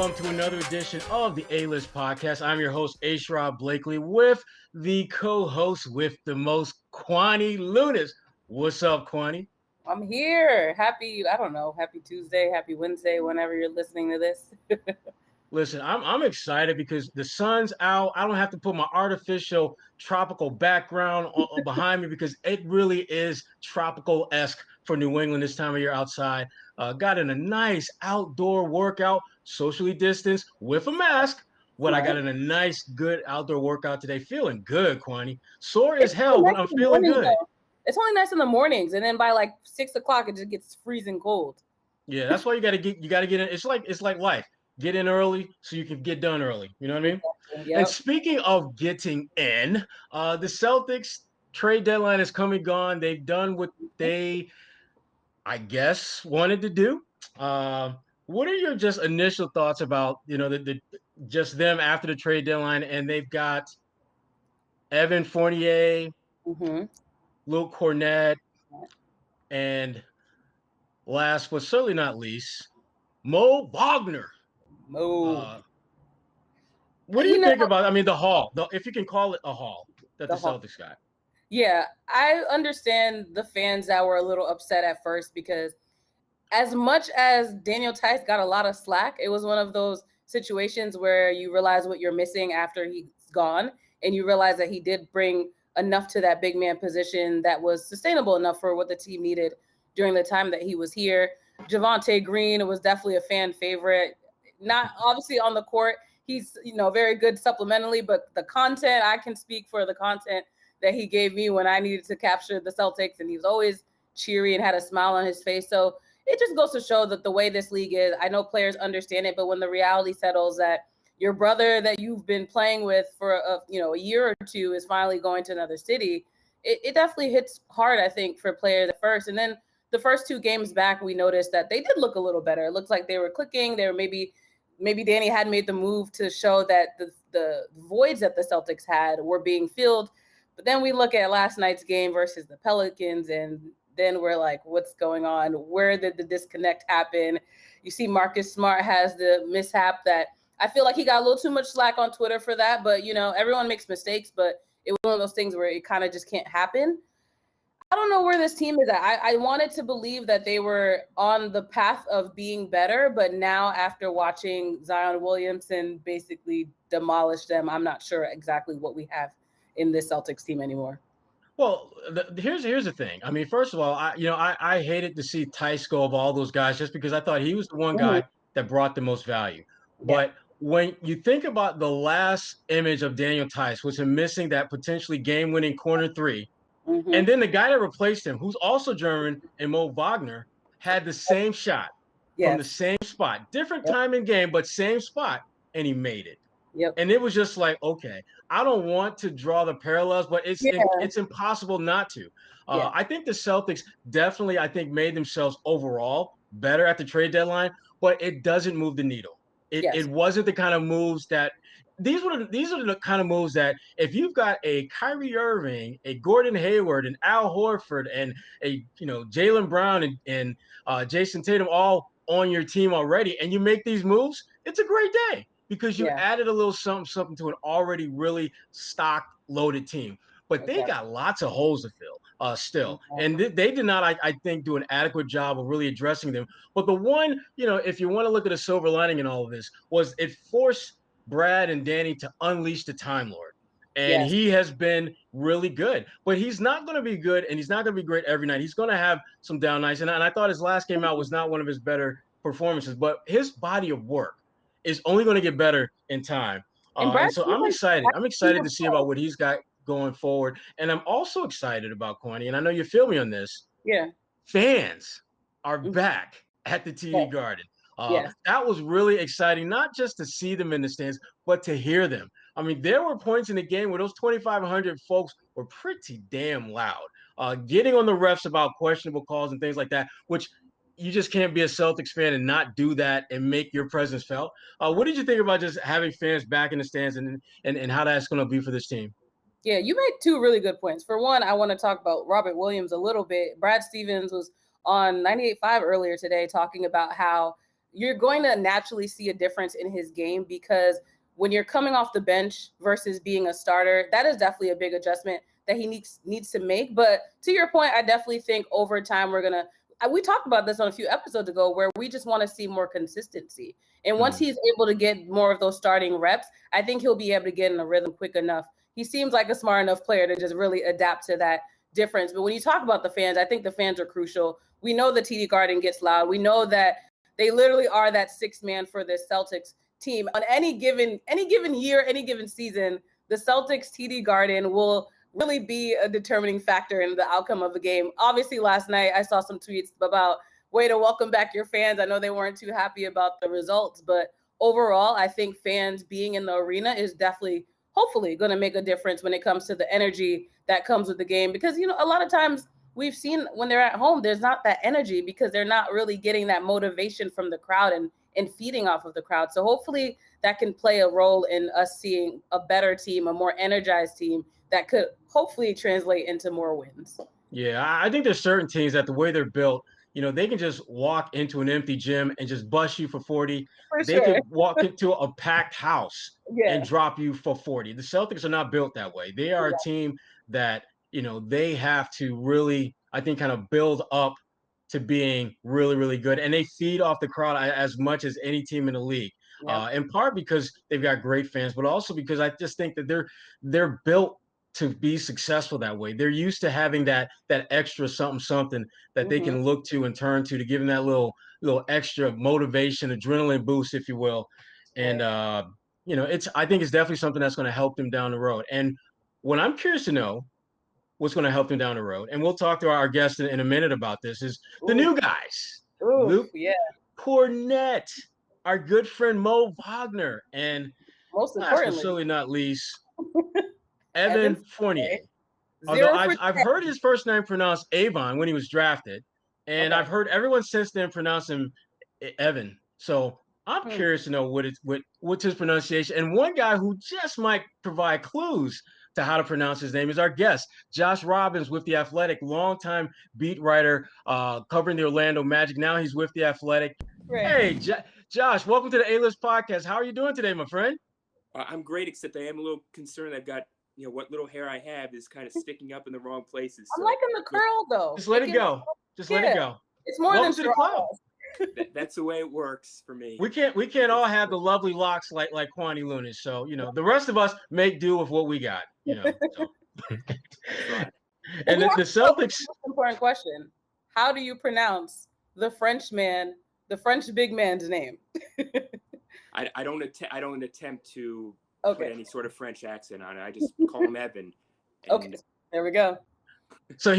welcome to another edition of the A-List Podcast. I'm your host, A.Sherrod Blakely, with the co-host with the most, Kwani Lunis. What's up, Kwani? I'm here. Happy Tuesday, happy Wednesday, whenever you're listening to this. Listen, I'm excited because the sun's out. I don't have to put my artificial tropical background behind me because it really is tropical-esque for New England this time of year outside. Got in a nice outdoor workout, socially distanced with a mask. I got in a nice, good outdoor workout today. Feeling good, Kwani. Sore as hell, but I'm feeling good. Though. It's only nice in the mornings, and then by like 6 o'clock, it just gets freezing cold. Yeah, that's why you got to get in. It's like life. Get in early so you can get done early. You know what I mean? Yep. And speaking of getting in, the Celtics trade deadline is come and gone. They've done what they, I guess, wanted to do. What are your just initial thoughts about, the just them after the trade deadline? And they've got Evan Fournier, Luke Cornett, and last but certainly not least, Mo Wagner. What do you think about, the haul, if you can call it a haul that the Celtics got? Yeah, I understand the fans that were a little upset at first because as much as Daniel Theis got a lot of slack, it was one of those situations where you realize what you're missing after he's gone, and you realize that he did bring enough to that big man position that was sustainable enough for what the team needed during the time that he was here. Javonte Green was definitely a fan favorite. Not obviously on the court, he's very good supplementally, but the content, I can speak for the content that he gave me when I needed to capture the Celtics, and he was always cheery and had a smile on his face. So it just goes to show that the way this league is, I know players understand it, but when the reality settles that your brother that you've been playing with for a year or two is finally going to another city, it definitely hits hard, I think, for players at first. And then the first two games back, we noticed that they did look a little better. It looked like they were clicking. They were maybe Danny had made the move to show that the voids that the Celtics had were being filled. But then we look at last night's game versus the Pelicans, and then we're like, what's going on? Where did the disconnect happen? You see Marcus Smart has the mishap that I feel like he got a little too much slack on Twitter for that. But, everyone makes mistakes, but it was one of those things where it kind of just can't happen. I don't know where this team is at. I wanted to believe that they were on the path of being better, but now after watching Zion Williamson basically demolish them, I'm not sure exactly what we have in this Celtics team anymore. Well, here's the thing. First of all, I hated to see Theis go of all those guys just because I thought he was the one guy that brought the most value. Yeah. But when you think about the last image of Daniel Theis, was him missing that potentially game-winning corner three. And then the guy that replaced him, who's also German, and Mo Wagner, had the same shot from the same spot. Different time in game, but same spot, and he made it. Yep. And it was just like, okay, I don't want to draw the parallels, but it's impossible not to. I think the Celtics definitely, made themselves overall better at the trade deadline, but it doesn't move the needle. It wasn't the kind of moves that these are the kind of moves that if you've got a Kyrie Irving, a Gordon Hayward, an Al Horford, and a Jaylen Brown and Jason Tatum all on your team already, and you make these moves, it's a great day because you added a little something to an already really stocked, loaded team. But they got lots of holes to fill still. And they did not, I think, do an adequate job of really addressing them. But the one, if you want to look at a silver lining in all of this, was it forced Brad and Danny to unleash the Time Lord. And he has been really good. But he's not going to be good, and he's not going to be great every night. He's going to have some down nights. And I thought his last game out was not one of his better performances. But his body of work is only going to get better in time. And so I'm excited. I'm excited to see about what he's got going forward. And I'm also excited about Kwani, and I know you feel me on this. Yeah. Fans are back at the TD Garden. That was really exciting, not just to see them in the stands, but to hear them. There were points in the game where those 2,500 folks were pretty damn loud, getting on the refs about questionable calls and things like that, which you just can't be a Celtics fan and not do that and make your presence felt. What did you think about just having fans back in the stands and how that's going to be for this team? Yeah, you made two really good points. For one, I want to talk about Robert Williams a little bit. Brad Stevens was on 98.5 earlier today talking about how, you're going to naturally see a difference in his game, because when you're coming off the bench versus being a starter, that is definitely a big adjustment that he needs to make. But to your point, I definitely think over time we talked about this on a few episodes ago, where we just want to see more consistency. And once he's able to get more of those starting reps, I think he'll be able to get in a rhythm quick enough. He seems like a smart enough player to just really adapt to that difference. But when you talk about the fans, I think the fans are crucial. We know the TD Garden gets loud. We know that they literally are that sixth man for this Celtics team. On any given year, any given season, the Celtics TD Garden will really be a determining factor in the outcome of the game. Obviously, last night I saw some tweets about way to welcome back your fans. I know they weren't too happy about the results, but overall, I think fans being in the arena is definitely, hopefully, going to make a difference when it comes to the energy that comes with the game. Because, a lot of times we've seen when they're at home, there's not that energy because they're not really getting that motivation from the crowd and feeding off of the crowd. So hopefully that can play a role in us seeing a better team, a more energized team that could hopefully translate into more wins. Yeah, I think there's certain teams that the way they're built, they can just walk into an empty gym and just bust you for 40. They could walk into a packed house and drop you for 40. The Celtics are not built that way. They are a team that, they have to really, I think, kind of build up to being really, really good. And they feed off the crowd as much as any team in the league. In part because they've got great fans, but also because I just think that they're built to be successful that way. They're used to having that extra something that they can look to and turn to give them that little extra motivation, adrenaline boost, if you will. And I think it's definitely something that's going to help them down the road. And what I'm curious to know what's going to help them down the road, and we'll talk to our guest in a minute about this, is the new guys. Luke Cornett, our good friend Mo Wagner, and most importantly, not least, Evan Fournier. Although I've heard his first name pronounced Avon when he was drafted, and I've heard everyone since then pronounce him Evan. So I'm curious to know what's his pronunciation. And one guy who just might provide clues to how to pronounce his name is our guest, Josh Robbins with The Athletic, longtime beat writer covering the Orlando Magic. Now he's with The Athletic. Hey, Josh, welcome to the A-List Podcast. How are you doing today, my friend? I'm great, except I am a little concerned. I've got, what little hair I have is kind of sticking up in the wrong places. I'm liking the curl, though. Just let it go. Just let it go. It's more than to the club. That's the way it works for me. We can't all have the lovely locks like Kwani Lunis. So, the rest of us make do with what we got, So. And the Celtics. Important question. How do you pronounce the French big man's name? I don't attempt to put any sort of French accent on it. I just call him Evan. Okay, there we go. So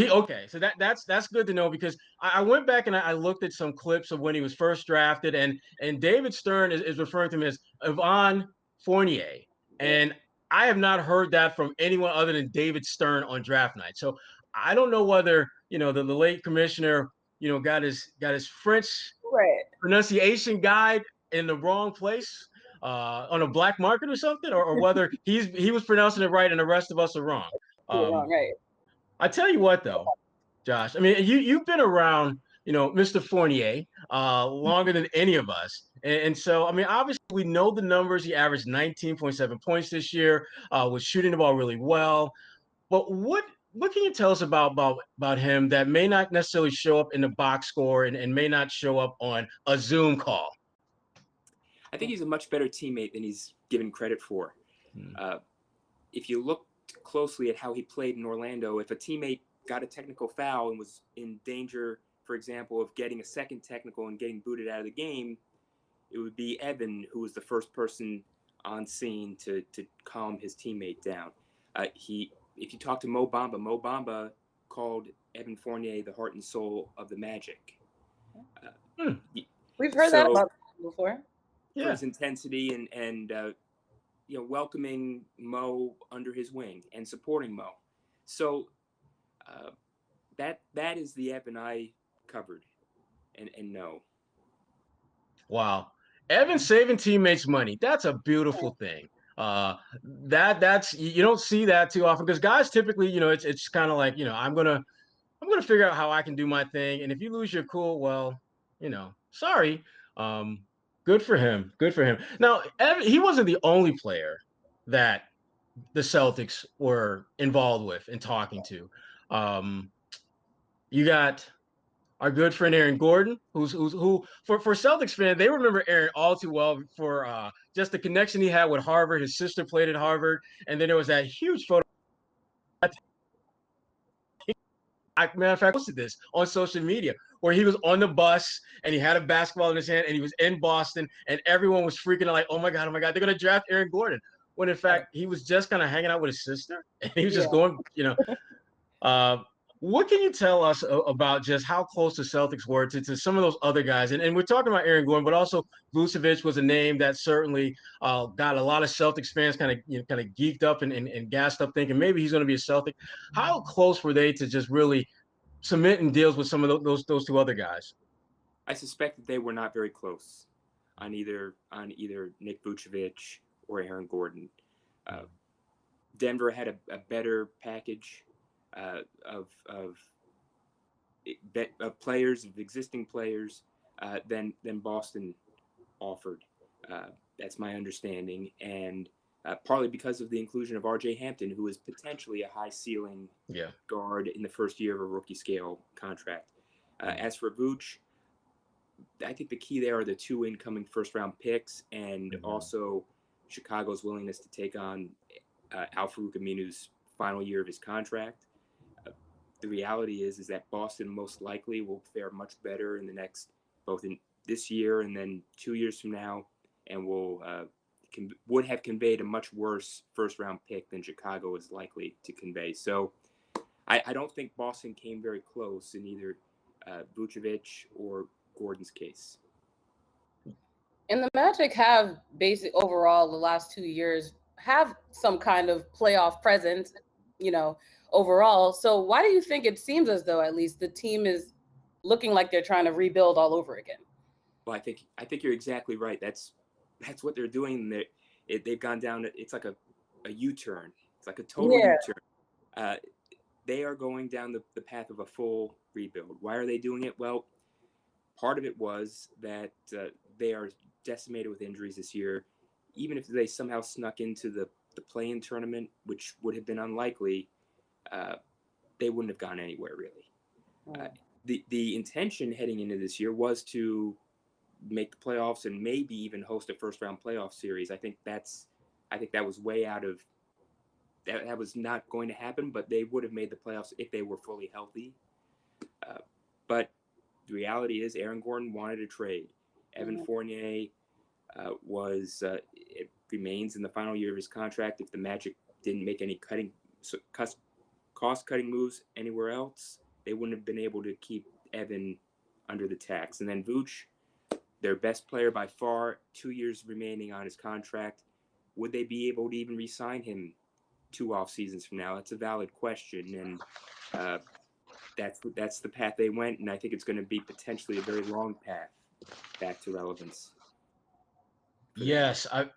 so that's good to know, because I went back and I looked at some clips of when he was first drafted, and David Stern is referring to him as Evan Fournier, and I have not heard that from anyone other than David Stern on draft night. So I don't know whether the late commissioner got his French pronunciation guide in the wrong place on a black market or something, or whether he was pronouncing it right and the rest of us are wrong. Right. I tell you what, though, Josh, I mean, you've been around, Mr. Fournier longer than any of us. And so, I mean, obviously we know the numbers. He averaged 19.7 points this year, was shooting the ball really well. But what can you tell us about him that may not necessarily show up in the box score and may not show up on a Zoom call? I think he's a much better teammate than he's given credit for. If you look closely at how he played in Orlando, if a teammate got a technical foul and was in danger, for example, of getting a second technical and getting booted out of the game, it would be Evan who was the first person on scene to calm his teammate down. If you talk to Mo Bamba called Evan Fournier the heart and soul of the Magic. We've heard that about him before. For his intensity and welcoming Mo under his wing and supporting Mo. So that is the Evan I covered and know. Wow. Evan saving teammates money. That's a beautiful thing. That's you don't see that too often, because guys typically, it's kind of like, I'm gonna figure out how I can do my thing. And if you lose your cool, well, sorry. Good for him. Good for him. Now, he wasn't the only player that the Celtics were involved with and talking to. You got our good friend Aaron Gordon, who for Celtics fans, they remember Aaron all too well for just the connection he had with Harvard. His sister played at Harvard, and then there was that huge photo. Matter of fact, I posted this on social media where he was on the bus and he had a basketball in his hand and he was in Boston and everyone was freaking out like, oh my God, they're gonna draft Aaron Gordon. When in fact he was just kind of hanging out with his sister and he was just going, what can you tell us about just how close the Celtics were to some of those other guys? And we're talking about Aaron Gordon, but also Vucevic was a name that certainly got a lot of Celtics fans kind of geeked up and gassed up, thinking maybe he's going to be a Celtic. How close were they to just really cementing deals with some of those two other guys? I suspect that they were not very close on either Nick Vucevic or Aaron Gordon. Denver had a better package of players, of existing players, than Boston offered. That's my understanding, and partly because of the inclusion of R.J. Hampton, who is potentially a high ceiling guard in the first year of a rookie scale contract. As for Vooch, I think the key there are the 2 incoming first round picks, and also Chicago's willingness to take on Al-Farouq Aminu's final year of his contract. The reality is that Boston most likely will fare much better in the next, both in this year and then 2 years from now, and would have conveyed a much worse first round pick than Chicago is likely to convey. So I don't think Boston came very close in either Vucevic or Gordon's case. And the Magic have overall the last 2 years have some kind of playoff presence, overall. So why do you think it seems as though at least the team is looking like they're trying to rebuild all over again? Well, I think you're exactly right. That's what they're doing. They've gone down. It's like a U-turn. It's like a total U-turn. They are going down the path of a full rebuild. Why are they doing it? Well, part of it was that they are decimated with injuries this year. Even if they somehow snuck into the play-in tournament, which would have been unlikely, they wouldn't have gone anywhere really. The intention heading into this year was to make the playoffs and maybe even host a first-round playoff series. I think that was way out of that was not going to happen, but they would have made the playoffs if they were fully healthy. But the reality is Aaron Gordon wanted a trade. Evan Fournier it remains in the final year of his contract. If the Magic didn't make any cost-cutting moves anywhere else, they wouldn't have been able to keep Evan under the tax. And then Vooch, their best player by far, 2 years remaining on his contract. Would they be able to even re-sign him 2 off seasons from now? That's a valid question, and that's the path they went, and I think it's going to be potentially a very long path back to relevance. Yes, I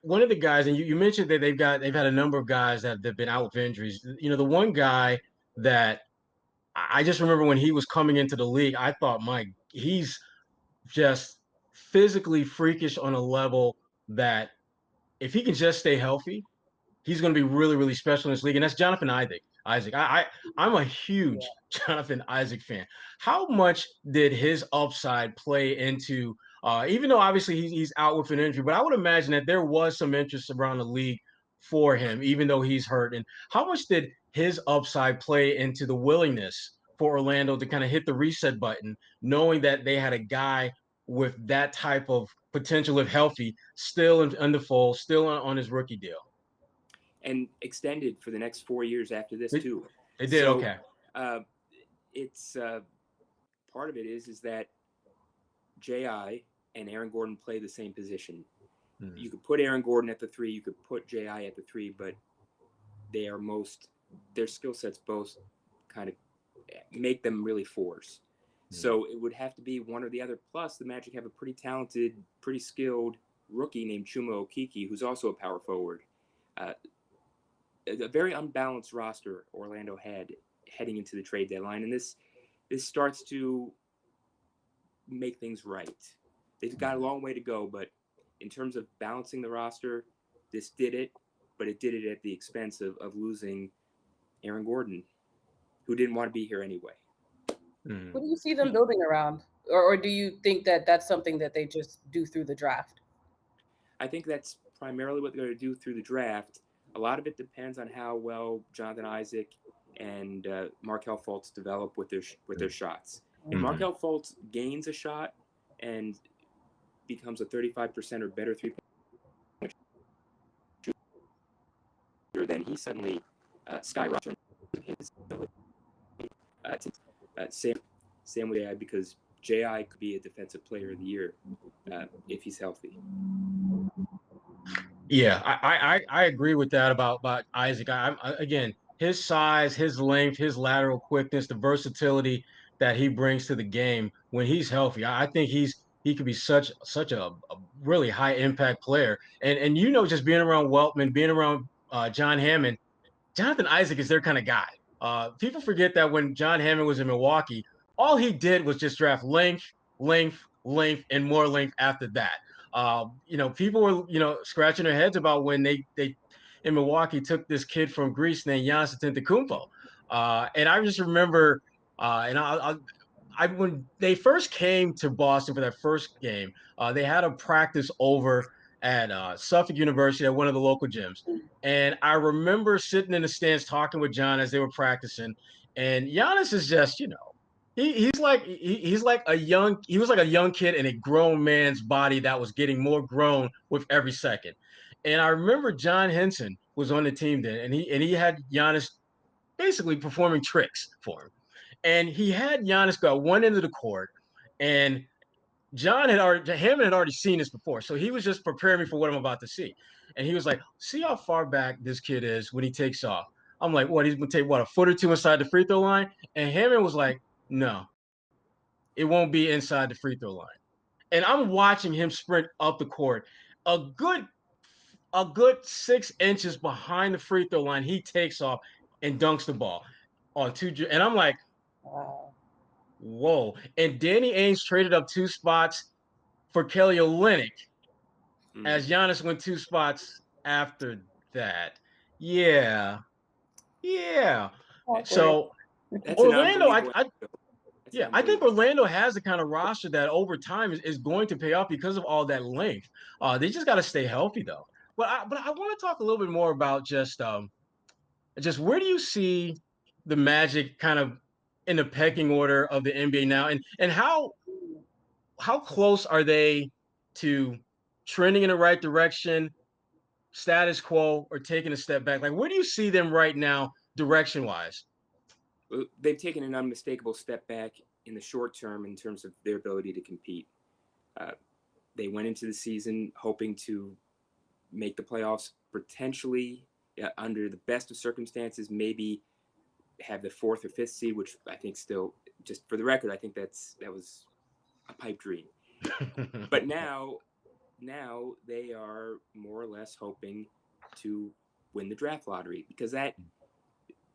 one of the guys, and you mentioned that they've had a number of guys that have been out with injuries. The one guy that I just remember when he was coming into the league, I thought, Mike, he's just physically freakish on a level that if he can just stay healthy, he's going to be really, really special in this league. And that's Jonathan Isaac. I'm a huge Jonathan Isaac fan. How much did his upside play into, even though obviously he's out with an injury, but I would imagine that there was some interest around the league for him, even though he's hurt. And how much did his upside play into the willingness for Orlando to kind of hit the reset button, knowing that they had a guy with that type of potential, if healthy, still in the fold, still on his rookie deal? And extended for the next 4 years after this too. It did. So, okay. It's part of it is that J.I. and Aaron Gordon play the same position. You could put Aaron Gordon at the 3, you could put J.I. at the 3, but their skill sets both kind of make them really 4s. So it would have to be one or the other. Plus, the Magic have a pretty talented, pretty skilled rookie named Chuma Okeke, who's also a power forward. A very unbalanced roster Orlando had heading into the trade deadline, and this starts to make things right. they've got a long way to go, but in terms of balancing the roster, this did it, but it did it at the expense of losing Aaron Gordon, who didn't want to be here anyway. What do you see them building around? Or do you think that that's something that they just do through the draft? I think that's primarily what they're going to do through the draft. A lot of it depends on how well Jonathan Isaac and Markelle Fultz develop with their shots. If Markelle Fultz gains a shot and becomes a 35% or better three-point shooter, then he suddenly skyrockets his ability. Same with AI, because J.I. could be a defensive player of the year if he's healthy. Yeah, I agree with that about Isaac. Again, his size, his length, his lateral quickness, the versatility that he brings to the game when he's healthy. I think he could be such a really high impact player. And just being around Weltman, being around John Hammond, Jonathan Isaac is their kind of guy. People forget that when John Hammond was in Milwaukee, all he did was just draft length, length, length, and more length after that. People were, scratching their heads about when they in Milwaukee took this kid from Greece named Giannis Antetokounmpo. And I just remember, when they first came to Boston for that first game, they had a practice over at Suffolk University at one of the local gyms. And I remember sitting in the stands talking with John as they were practicing. And Giannis is just, he's like a young kid in a grown man's body that was getting more grown with every second. And I remember John Henson was on the team then, and he had Giannis basically performing tricks for him. And he had Giannis go at one end of the court, and Hammond had already seen this before, so he was just preparing me for what I'm about to see. And he was like, "See how far back this kid is when he takes off." I'm like, "What? He's gonna take a foot or two inside the free throw line?" And Hammond was like, "No, it won't be inside the free throw line." And I'm watching him sprint up the court, a good 6 inches behind the free throw line. He takes off and dunks the ball on two. And I'm like, Wow. whoa. And Danny Ainge traded up 2 spots for Kelly Olynyk as Giannis went 2 spots after that. Yeah. That's So Orlando, I think unbelievable. Orlando has the kind of roster that over time is going to pay off because of all that length. They just got to stay healthy though. But I want to talk a little bit more about just where do you see the Magic kind of in the pecking order of the NBA now, and how close are they to trending in the right direction, status quo, or taking a step back? Like, where do you see them right now, direction wise? Well, they've taken an unmistakable step back in the short term in terms of their ability to compete. They went into the season hoping to make the playoffs, potentially under the best of circumstances, maybe have the 4th or 5th seed, which I think still, just for the record, I think that was a pipe dream. But now they are more or less hoping to win the draft lottery, because that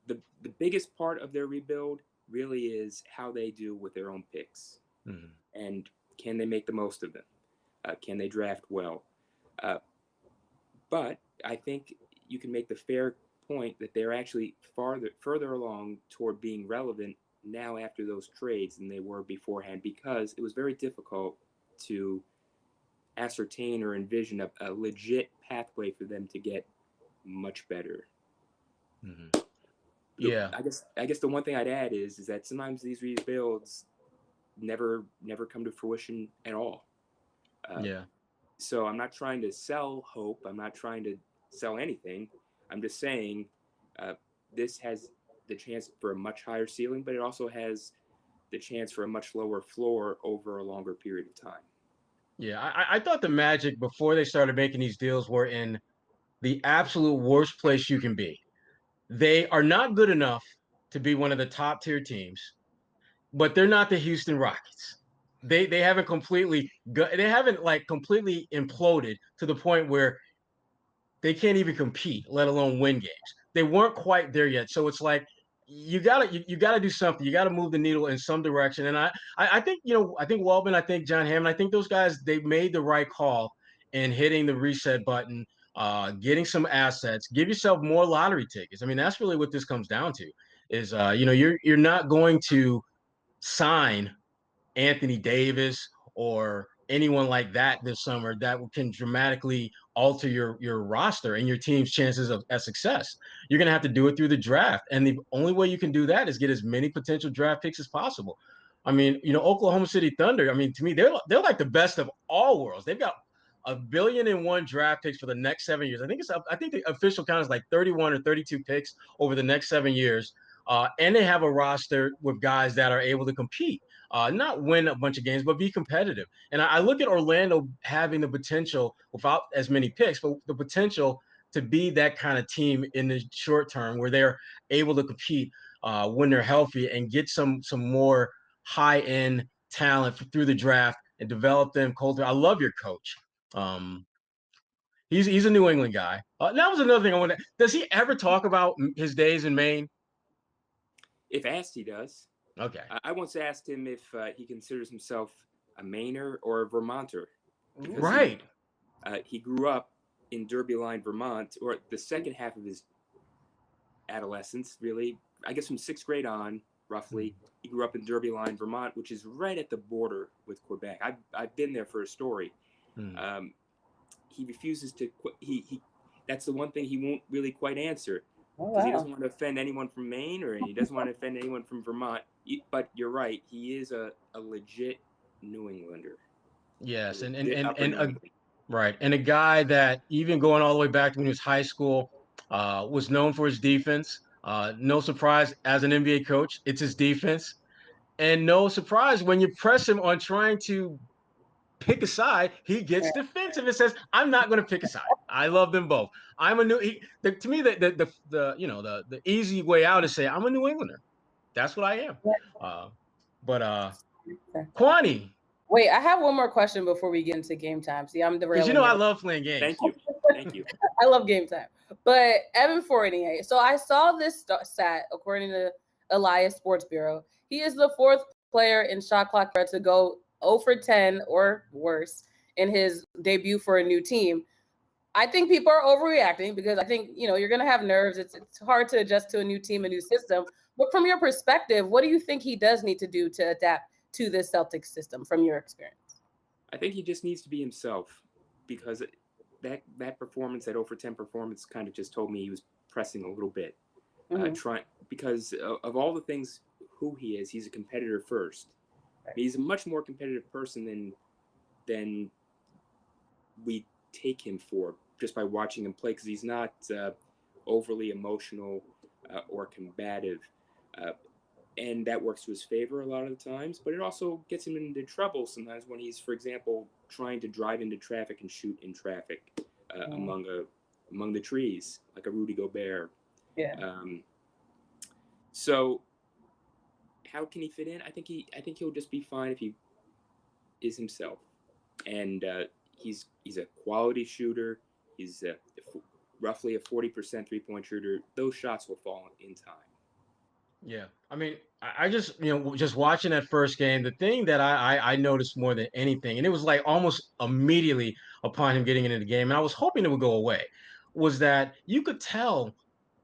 the biggest part of their rebuild really is how they do with their own picks. And can they make the most of them? Can they draft well? But I think you can make the fair point that they're actually further along toward being relevant now after those trades than they were beforehand, because it was very difficult to ascertain or envision a legit pathway for them to get much better. Yeah. I guess the one thing I'd add is that sometimes these rebuilds never come to fruition at all. So I'm not trying to sell hope. I'm not trying to sell anything. I'm just saying this has the chance for a much higher ceiling, but it also has the chance for a much lower floor over a longer period of time. Yeah, I thought the Magic, before they started making these deals, were in the absolute worst place you can be. They are not good enough to be one of the top tier teams, but they're not the Houston Rockets. They haven't completely imploded to the point where they can't even compete, let alone win games. They weren't quite there yet. So it's like you gotta do something. You gotta move the needle in some direction. And I think, I think Waldman, I think John Hammond, I think those guys, they made the right call in hitting the reset button, getting some assets, give yourself more lottery tickets. I mean, that's really what this comes down to is, you're not going to sign Anthony Davis or anyone like that this summer that can dramatically alter your roster and your team's chances of success. You're going to have to do it through the draft. And the only way you can do that is get as many potential draft picks as possible. I mean, Oklahoma City Thunder, I mean, to me, they're like the best of all worlds. They've got $1,000,000,001 draft picks for the next 7 years. I think the official count is like 31 or 32 picks over the next 7 years. And they have a roster with guys that are able to compete. Not win a bunch of games, but be competitive. And I look at Orlando having the potential, without as many picks, but the potential to be that kind of team in the short term where they're able to compete when they're healthy and get some more high-end talent through the draft and develop them. Culture. I love your coach. He's a New England guy. That was another thing I wanted. Does he ever talk about his days in Maine? If asked, he does. Okay. I once asked him if he considers himself a Mainer or a Vermonter. Right. He grew up in Derby Line, Vermont, or the second half of his adolescence, really. I guess from 6th grade on, roughly. He grew up in Derby Line, Vermont, which is right at the border with Quebec. I've been there for a story. He refuses to. He that's the one thing he won't really quite answer. Because he doesn't want to offend anyone from Maine, or he doesn't want to offend anyone from Vermont. But you're right, he is a legit New Englander. Yes, right, and a guy that even going all the way back to when he was high school was known for his defense. No surprise, as an NBA coach, it's his defense, and no surprise when you press him on trying to pick a side, he gets defensive and says, "I'm not going to pick a side. I love them both. I'm a to me, the easy way out is say I'm a New Englander. That's what I am." Kwani. Wait, I have one more question before we get into game time. See, I'm the because I love playing games. Thank you. I love game time. But Evan Fournier. So I saw this stat according to Elias Sports Bureau. He is the 4th player in shot clock era to go 0 for 10 or worse in his debut for a new team. I think people are overreacting because I think, you're going to have nerves. It's hard to adjust to a new team, a new system. But from your perspective, what do you think he does need to do to adapt to this Celtics system from your experience? I think he just needs to be himself because that performance, that 0 for 10 performance kind of just told me he was pressing a little bit. Because of all the things who he is, he's a competitor first. He's a much more competitive person than we take him for just by watching him play, because he's not overly emotional or combative, and that works to his favor a lot of the times. But it also gets him into trouble sometimes when he's, for example, trying to drive into traffic and shoot in traffic among the trees, like a Rudy Gobert. Yeah. So how can he fit in? I think he'll just be fine if he is himself. And he's a quality shooter. He's roughly a 40% 3-point shooter. Those shots will fall in time. Yeah, I mean, I just just watching that first game, the thing that I noticed more than anything, and it was like almost immediately upon him getting into the game, and I was hoping it would go away, was that you could tell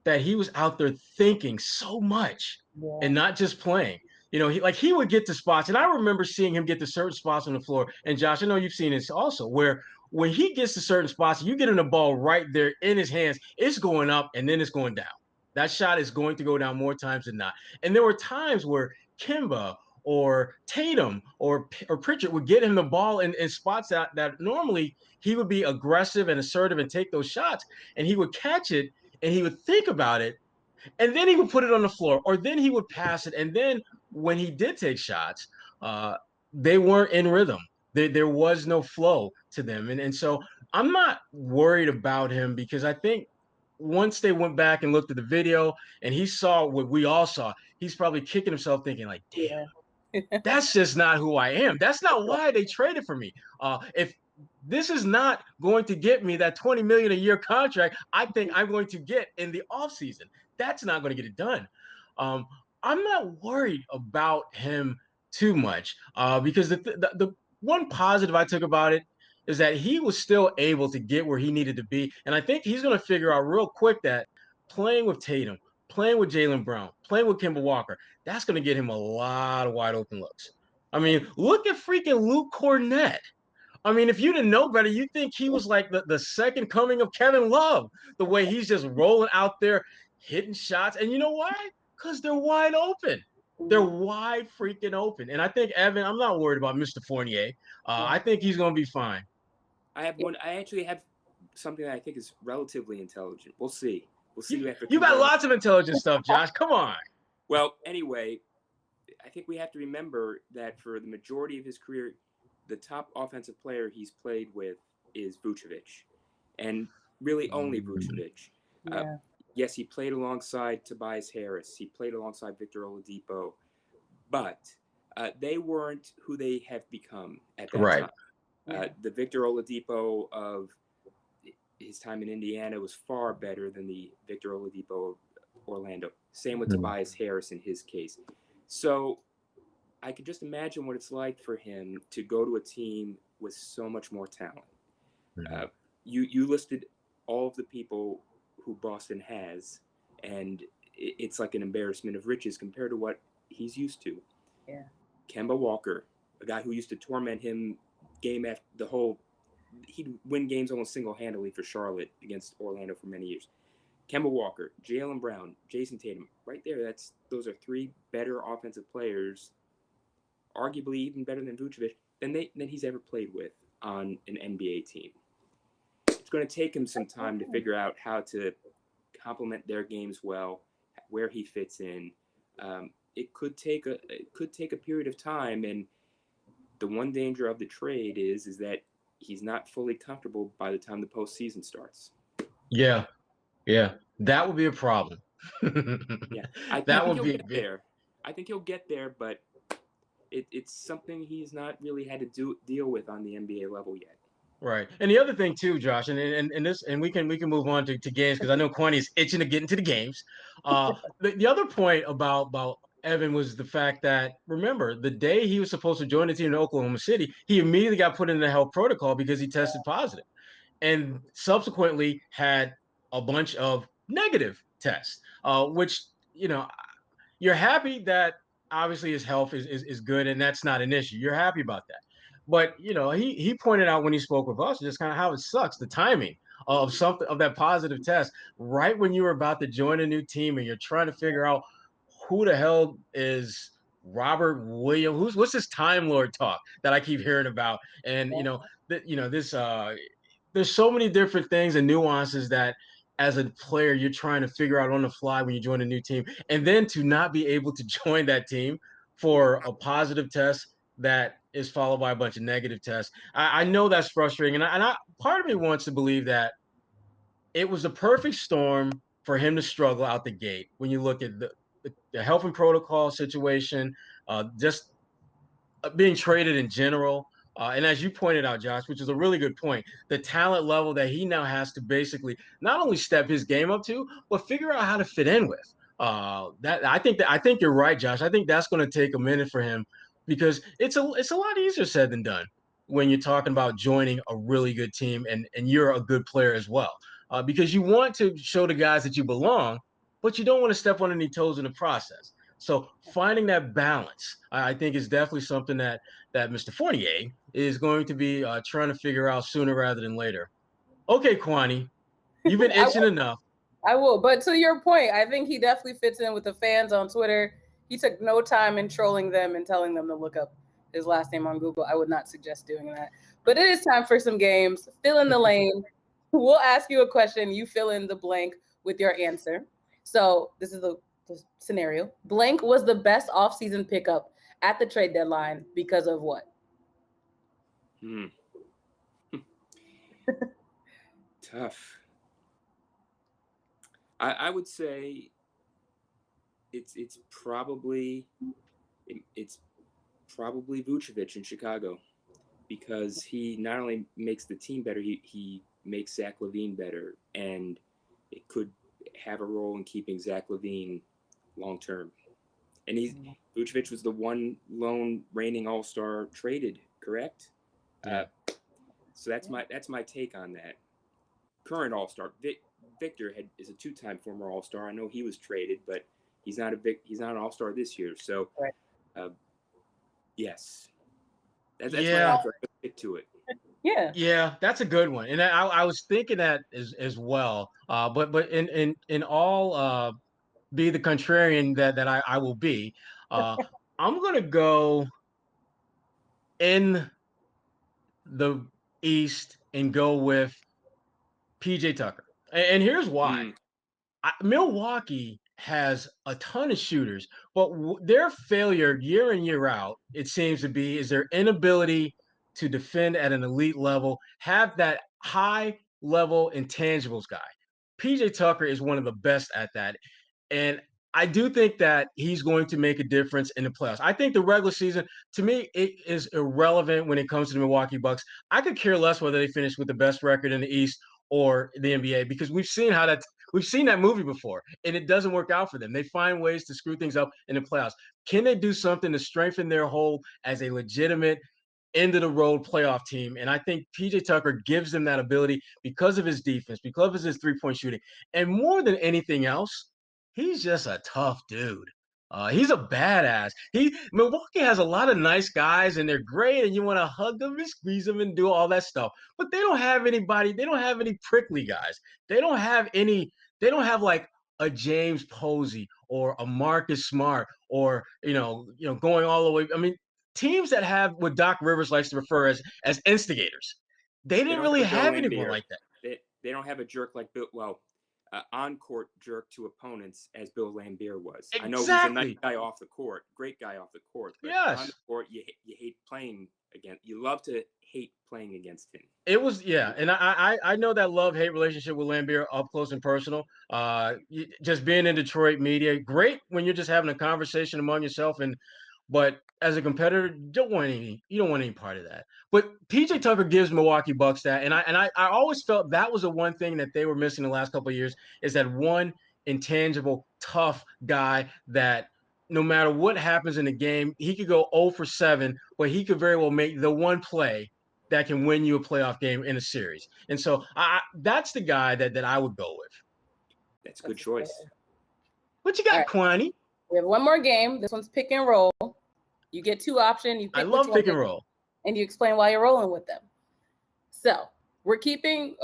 that he was out there thinking so much and not just playing. He would get to spots, and I remember seeing him get to certain spots on the floor. And Josh, I know you've seen this also, where when he gets to certain spots, you get him the ball right there in his hands, it's going up and then it's going down. That shot is going to go down more times than not. And there were times where Kemba or Tatum or Pritchard would get him the ball in spots that normally he would be aggressive and assertive and take those shots, and he would catch it and he would think about it, and then he would put it on the floor, or then he would pass it. And then when he did take shots, they weren't in rhythm. There was no flow to them. And so I'm not worried about him, because I think once they went back and looked at the video and he saw what we all saw, he's probably kicking himself thinking like, damn, that's just not who I am. That's not why they traded for me. If this is not going to get me that $20 million a year contract I think I'm going to get in the offseason, that's not going to get it done. I'm not worried about him too much because the one positive I took about it is that he was still able to get where he needed to be. And I think he's going to figure out real quick that playing with Tatum, playing with Jaylen Brown, playing with Kemba Walker, that's going to get him a lot of wide open looks. I mean, look at freaking Luke Cornett. I mean, if you didn't know better, you think he was like the second coming of Kevin Love, the way he's just rolling out there, hitting shots. And you know why? Because they're wide open. They're wide freaking open. And I think Evan, I'm not worried about Mr. Fournier. I think he's going to be fine. I actually have something that I think is relatively intelligent. We'll see. We'll see. You got lots of intelligent stuff, Josh. Come on. Well, anyway, I think we have to remember that for the majority of his career, the top offensive player he's played with is Vucevic, and really only Vucevic. Yes, he played alongside Tobias Harris. He played alongside Victor Oladipo, but they weren't who they have become at that time. The Victor Oladipo of his time in Indiana was far better than the Victor Oladipo of Orlando. Same with Tobias Harris in his case. So I could just imagine what it's like for him to go to a team with so much more talent. You listed all of the people who Boston has, and it's like an embarrassment of riches compared to what he's used to. Yeah. Kemba Walker, a guy who used to torment him game after the whole, he'd win games almost single-handedly for Charlotte against Orlando for many years. Kemba Walker, Jaylen Brown, Jason Tatum, right there. Those are three better offensive players, arguably even better than Vucevic, than he's ever played with on an NBA team. It's going to take him some time to figure out how to complement their games well, where he fits in. It could take a period of time, and the one danger of the trade is that he's not fully comfortable by the time the postseason starts. Yeah, that would be a problem. I think he'll get there. I think he'll get there, but it's something he's not really had to deal with on the NBA level yet. Right. And the other thing too, Josh, and we can move on to games because I know Kwani is itching to get into the games. The other point about Evan was the fact that, remember, the day he was supposed to join the team in Oklahoma City, he immediately got put in the health protocol because he tested positive, and subsequently had a bunch of negative tests, which, you're happy that obviously his health is good and that's not an issue. You're happy about that. But he pointed out when he spoke with us just kind of how it sucks, the timing of that positive test right when you were about to join a new team and you're trying to figure out who the hell is Robert Williams, what's this Time Lord talk that I keep hearing about. And this there's so many different things and nuances that as a player you're trying to figure out on the fly when you join a new team, and then to not be able to join that team for a positive test that is followed by a bunch of negative tests. I know that's frustrating, and part of me wants to believe that it was the perfect storm for him to struggle out the gate. When you look at the health and protocol situation, just being traded in general, and as you pointed out, Josh, which is a really good point, the talent level that he now has to basically not only step his game up to, but figure out how to fit in with. I think you're right, Josh. I think that's going to take a minute for him because it's a lot easier said than done when you're talking about joining a really good team and you're a good player as well. Because you want to show the guys that you belong, but you don't want to step on any toes in the process. So finding that balance, I think, is definitely something that Mr. Fournier is going to be trying to figure out sooner rather than later. Okay, Kwani, you've been itching enough. I will. But to your point, I think he definitely fits in with the fans on Twitter. He took no time in trolling them and telling them to look up his last name on Google. I would not suggest doing that. But it is time for some games. Fill in the lane. We'll ask you a question. You fill in the blank with your answer. So this is the scenario. Blank was the best offseason pickup at the trade deadline because of what? Tough. I would say it's probably Vucevic in Chicago, because he not only makes the team better, he makes Zach LaVine better, and it could have a role in keeping Zach LaVine long term. And Vucevic was the one lone reigning All-Star traded, correct? Yeah. So that's my take on that. Current All-Star Victor is a 2-time former All-Star. I know he was traded, but he's not an All-Star this year. So, yes, that's my answer. I'll stick to it. Yeah, that's a good one, and I was thinking that as well. But in all be the contrarian that I will be, I'm gonna go in the East and go with PJ Tucker, and here's why. Milwaukee has a ton of shooters, but their failure year in, year out, it seems to be, is their inability to defend at an elite level, have that high level intangibles guy. PJ Tucker is one of the best at that. And I do think that he's going to make a difference in the playoffs. I think the regular season, to me, it is irrelevant when it comes to the Milwaukee Bucks. I could care less whether they finish with the best record in the East or the NBA, because we've seen that movie before, and it doesn't work out for them. They find ways to screw things up in the playoffs. Can they do something to strengthen their hold as a legitimate end of the road playoff team? And I think PJ Tucker gives them that ability because of his defense, because of his 3-point shooting, and more than anything else, he's just a tough dude. He's a badass. Milwaukee has a lot of nice guys, and they're great, and you want to hug them and squeeze them and do all that stuff. But they don't have anybody. They don't have any prickly guys. They don't have any. They don't have like a James Posey or a Marcus Smart or going all the way. I mean, teams that have what Doc Rivers likes to refer as instigators. They didn't really have anyone like that. They don't have a jerk like Bill. Well, on-court jerk to opponents as Bill Laimbeer was. Exactly. I know he's a nice guy off the court, great guy off the court, but yes, on the court you hate playing against. You love to hate playing against him. It was, yeah, and I know that love-hate relationship with Laimbeer up close and personal. Just being in Detroit media, great when you're just having a conversation among yourself, but as a competitor, you don't want any part of that. But PJ Tucker gives Milwaukee Bucks that, and I always felt that was the one thing that they were missing the last couple of years, is that one intangible, tough guy that no matter what happens in the game, he could go 0 for 7, but he could very well make the one play that can win you a playoff game in a series. And so that's the guy that I would go with. That's a good choice. What you got, Kwani? We have one more game. This one's pick and roll. You get 2 options. You pick I love pick and roll. And you explain why you're rolling with them. So we're keeping,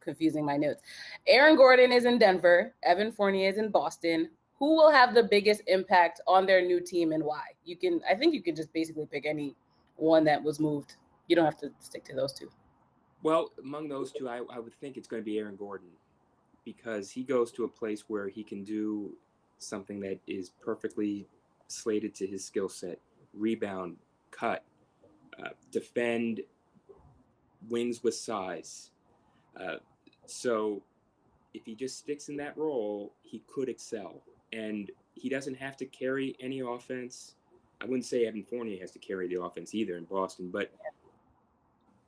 confusing my notes. Aaron Gordon is in Denver. Evan Fournier is in Boston. Who will have the biggest impact on their new team and why? I think you can just basically pick any one that was moved. You don't have to stick to those 2. Well, among those 2, I would think it's going to be Aaron Gordon, because he goes to a place where he can do something that is perfectly slated to his skill set: rebound, cut, defend, wings with size. So if he just sticks in that role, he could excel. And he doesn't have to carry any offense. I wouldn't say Evan Fournier has to carry the offense either in Boston, but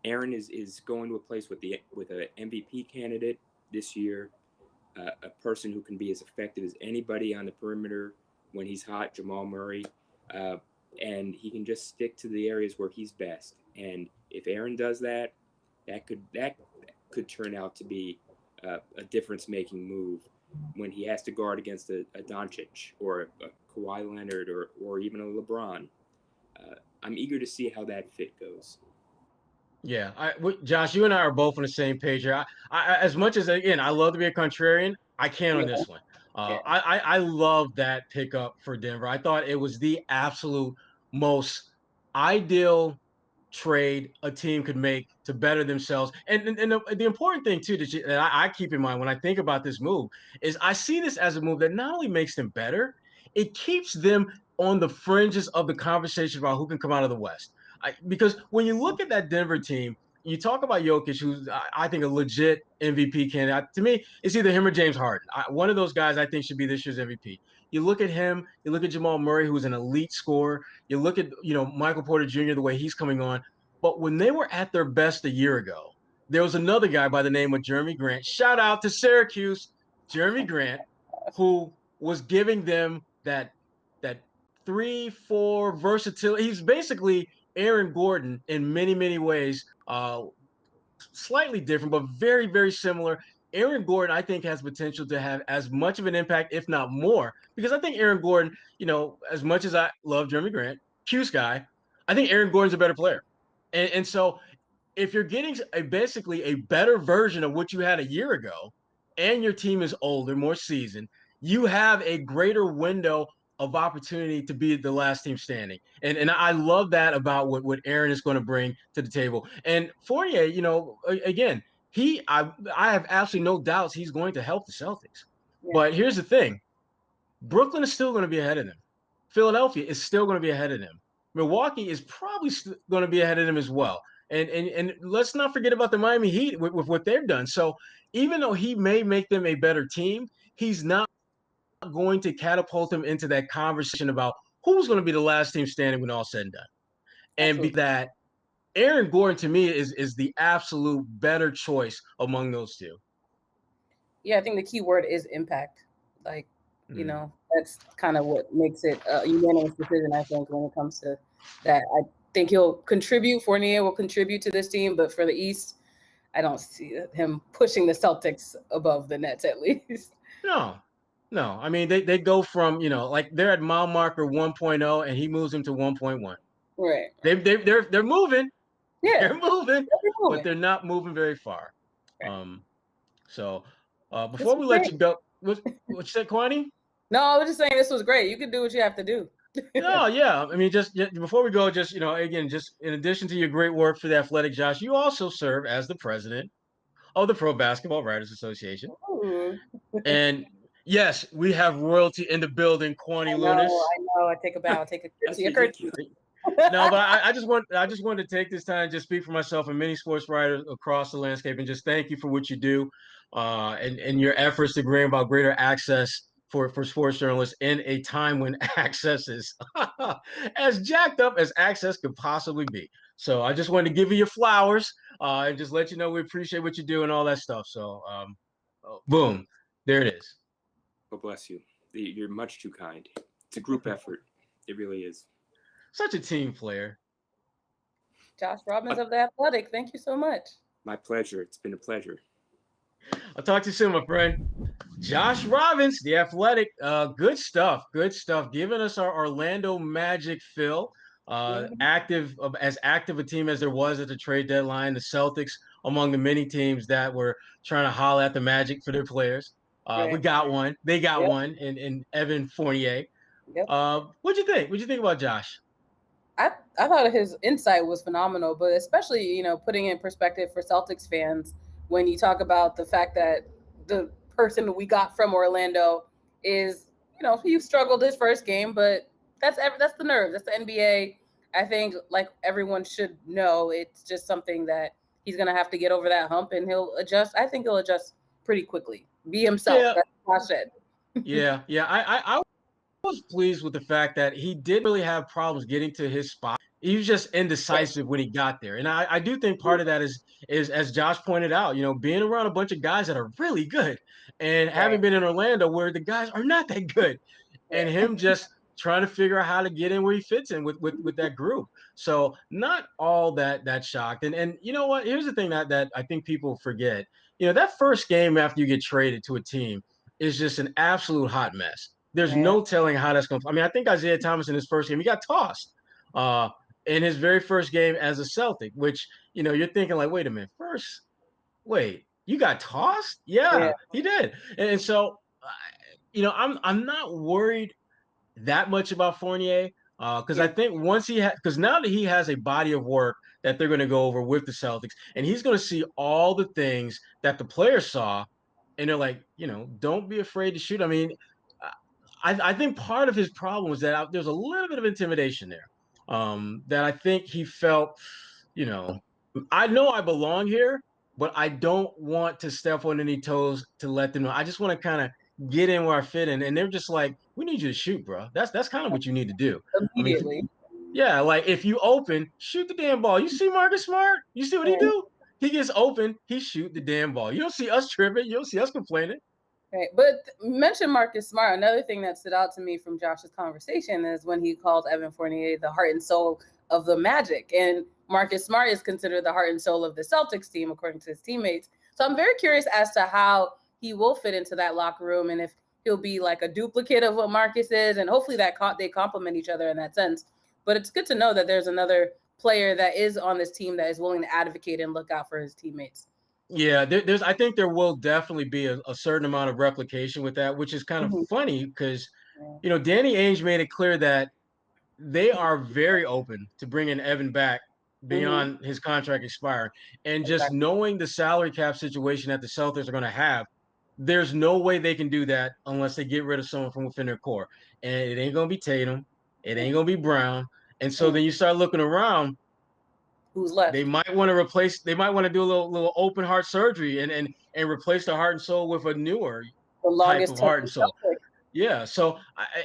Aaron is going to a place with an MVP candidate this year, a person who can be as effective as anybody on the perimeter when he's hot, Jamal Murray, and he can just stick to the areas where he's best. And if Aaron does that, that could turn out to be a difference-making move when he has to guard against a Doncic or a Kawhi Leonard or even a LeBron. I'm eager to see how that fit goes. Yeah, Josh, you and I are both on the same page here. I as much as, again, I love to be a contrarian, I can't on this one. I love that pickup for Denver. I thought it was the absolute most ideal trade a team could make to better themselves. And the important thing, too, that I keep in mind when I think about this move is I see this as a move that not only makes them better, it keeps them on the fringes of the conversation about who can come out of the West. Because when you look at that Denver team, you talk about Jokic, who's, I think, a legit MVP candidate. To me, it's either him or James Harden. One of those guys I think should be this year's MVP. You look at him, you look at Jamal Murray, who's an elite scorer. You look at, Michael Porter Jr., the way he's coming on. But when they were at their best a year ago, there was another guy by the name of Jeremy Grant. Shout out to Syracuse, Jeremy Grant, who was giving them that 3-4 versatility. He's basically Aaron Gordon in many, many ways. Slightly different, but very, very similar. Aaron Gordon, I think, has potential to have as much of an impact, if not more, because I think Aaron Gordon, as much as I love Jeremy Grant, Q's guy, I think Aaron Gordon's a better player. And so if you're getting basically a better version of what you had a year ago, and your team is older, more seasoned, you have a greater window of opportunity to be the last team standing. And I love that about what Aaron is going to bring to the table. And Fournier, again, I have absolutely no doubts he's going to help the Celtics. Yeah. But here's the thing. Brooklyn is still going to be ahead of them. Philadelphia is still going to be ahead of them. Milwaukee is probably going to be ahead of them as well. And let's not forget about the Miami Heat with what they've done. So even though he may make them a better team, he's not going to catapult them into that conversation about who's going to be the last team standing when all said and done. And because that, Aaron Gordon to me is the absolute better choice among those two. Yeah, I think the key word is impact. Like, that's kind of what makes it a unanimous decision, I think, when it comes to that. I think he'll contribute. Fournier will contribute to this team, but for the East, I don't see him pushing the Celtics above the Nets, at least. No. I mean, they go from, like they're at mile marker 1.0 and he moves them to 1.1. Right. They're moving. Yeah. They're moving, but they're not moving very far. Right. So before we let you go, what you said, Kwani? No, I was just saying this was great. You can do what you have to do. No, yeah. I mean, just before we go, just, again, just in addition to your great work for the Athletic, Josh, you also serve as the president of the Pro Basketball Writers Association. And yes, we have royalty in the building, Kwani Lunis. I know. I take a bow. I take a curtsy. No, but I just wanted to take this time and just speak for myself and many sports writers across the landscape and just thank you for what you do and your efforts to bring about greater access for sports journalists in a time when access is as jacked up as access could possibly be. So I just wanted to give you your flowers and just let you know we appreciate what you do and all that stuff. So boom, there it is. God bless you. You're much too kind. It's a group effort. It really is. Such a team player. Josh Robbins of the Athletic. Thank you so much. My pleasure. It's been a pleasure. I'll talk to you soon, my friend. Josh Robbins, the Athletic. Good stuff. Giving us our Orlando Magic fill. Active a team as there was at the trade deadline. The Celtics among the many teams that were trying to holler at the Magic for their players. We got one. They got one in Evan Fournier. Yep. What'd you think? What'd you think about Josh? I thought his insight was phenomenal, but especially, putting in perspective for Celtics fans when you talk about the fact that the person we got from Orlando is, he struggled his first game, but that's the nerve. That's the NBA. I think, like everyone should know, it's just something that he's going to have to get over that hump and he'll adjust. I think he'll adjust pretty quickly. Be himself. Yeah. That's what I said. Yeah. I was pleased with the fact that he didn't really have problems getting to his spot. He was just indecisive when he got there. And I do think part of that is as Josh pointed out, being around a bunch of guys that are really good and having been in Orlando where the guys are not that good and him just trying to figure out how to get in where he fits in with that group. So not all that shocked. And you know what? Here's the thing that I think people forget. That first game after you get traded to a team is just an absolute hot mess. There's no telling how that's going to – I mean, I think Isaiah Thomas in his first game, he got tossed in his very first game as a Celtic, which, you're thinking like, wait a minute, you got tossed? Yeah, he did. And so, I'm not worried that much about Fournier because I think once because now that he has a body of work that they're going to go over with the Celtics, and he's going to see all the things that the players saw, and they're like, don't be afraid to shoot. I mean, I think part of his problem was that there's a little bit of intimidation there that I think he felt, I know I belong here, but I don't want to step on any toes to let them know. I just want to kind of get in where I fit in. And they're just like, we need you to shoot, bro. That's kind of what you need to do. Immediately. Like if you open, shoot the damn ball. You see Marcus Smart? You see what he do? He gets open, he shoot the damn ball. You don't see us tripping. You don't see us complaining. Right. But mention Marcus Smart. Another thing that stood out to me from Josh's conversation is when he called Evan Fournier the heart and soul of the Magic. And Marcus Smart is considered the heart and soul of the Celtics team, according to his teammates. So I'm very curious as to how he will fit into that locker room and if he'll be like a duplicate of what Marcus is. And hopefully that they complement each other in that sense. But it's good to know that there's another player that is on this team that is willing to advocate and look out for his teammates. Yeah, I think there will definitely be a certain amount of replication with that, which is kind of funny because, Danny Ainge made it clear that they are very open to bringing Evan back beyond his contract expiring. And just knowing the salary cap situation that the Celtics are going to have, there's no way they can do that unless they get rid of someone from within their core. And it ain't going to be Tatum. It ain't going to be Brown. And so then you start looking around. Who's left? They might want to replace. They might want to do a little open heart surgery and replace the heart and soul with a newer type of heart and soul. Yeah, so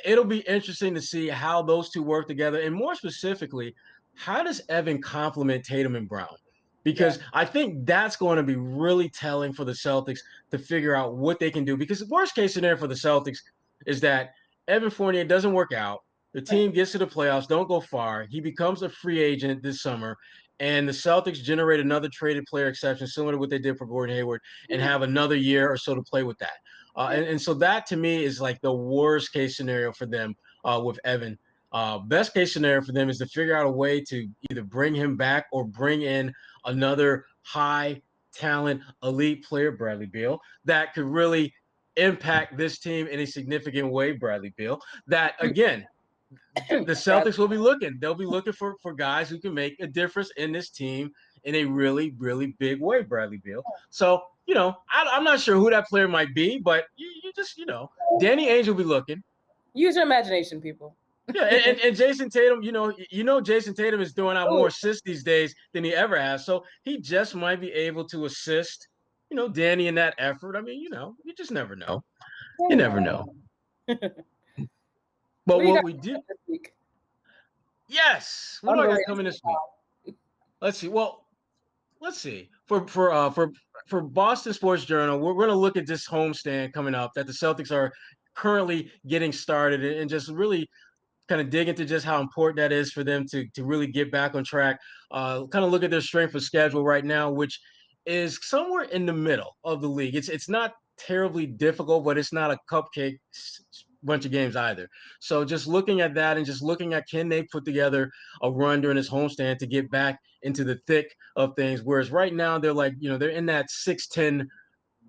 it'll be interesting to see how those two work together, and more specifically, how does Evan complement Tatum and Brown? Because I think that's going to be really telling for the Celtics to figure out what they can do. Because the worst case scenario for the Celtics is that Evan Fournier doesn't work out. The team gets to the playoffs, don't go far. He becomes a free agent this summer, and the Celtics generate another traded player exception, similar to what they did for Gordon Hayward, and have another year or so to play with that. And so that to me is like the worst case scenario for them with Evan. Best case scenario for them is to figure out a way to either bring him back or bring in another high talent elite player, Bradley Beal, that could really impact this team in a significant way, Bradley Beal. That again, the Celtics will be looking. They'll be looking for guys who can make a difference in this team in a really, really big way, Bradley Beal. So, I'm not sure who that player might be, but you just, Danny Ainge will be looking. Use your imagination, people. Yeah, and Jason Tatum, Jason Tatum is throwing out more assists these days than he ever has. So he just might be able to assist, Danny in that effort. I mean, you just never know. You never know. But what we do this week? Yes. What do I got coming this week? Let's see. Well, let's see. For Boston Sports Journal, we're going to look at this homestand coming up that the Celtics are currently getting started and just really kind of dig into just how important that is for them to really get back on track. Kind of look at their strength of schedule right now, which is somewhere in the middle of the league. It's not terribly difficult, but it's not a cupcake bunch of games either. So just looking at that and just looking at can they put together a run during this homestand to get back into the thick of things. Whereas right now they're like, they're in that 6-10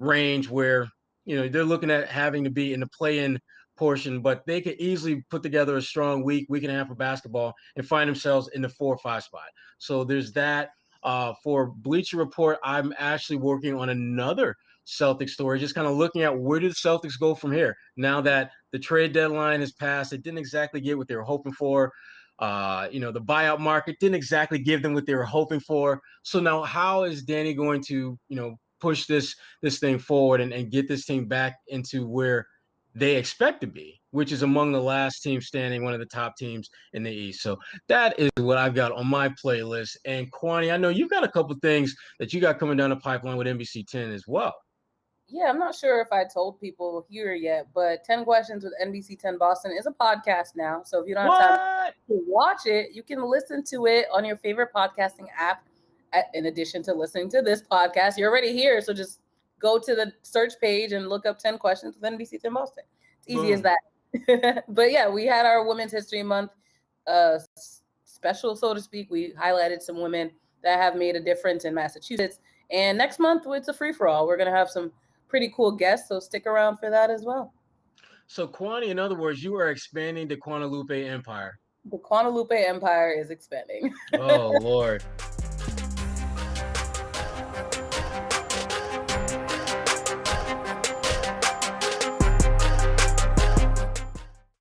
range where, they're looking at having to be in the play-in portion, but they could easily put together a strong week and a half of basketball and find themselves in the 4 or 5 spot. So there's that. For Bleacher Report, I'm actually working on another Celtics story, just kind of looking at where do the Celtics go from here now that the trade deadline has passed. It didn't exactly get what they were hoping for. The buyout market didn't exactly give them what they were hoping for. So now how is Danny going to, push this thing forward and get this team back into where they expect to be, which is among the last teams standing, one of the top teams in the East. So that is what I've got on my playlist. And Kwani, I know you've got a couple things that you got coming down the pipeline with NBC 10 as well. Yeah, I'm not sure if I told people here yet, but 10 Questions with NBC 10 Boston is a podcast now. So if you don't have time to watch it, you can listen to it on your favorite podcasting app. In addition to listening to this podcast, you're already here. So just go to the search page and look up 10 Questions with NBC 10 Boston. It's easy as that. But yeah, we had our Women's History Month special, so to speak. We highlighted some women that have made a difference in Massachusetts. And next month, it's a free-for-all. We're going to have some pretty cool guests, so stick around for that as well. So Kwani, in other words, you are expanding the Guadalupe Empire. The Guadalupe Empire is expanding. Oh, Lord.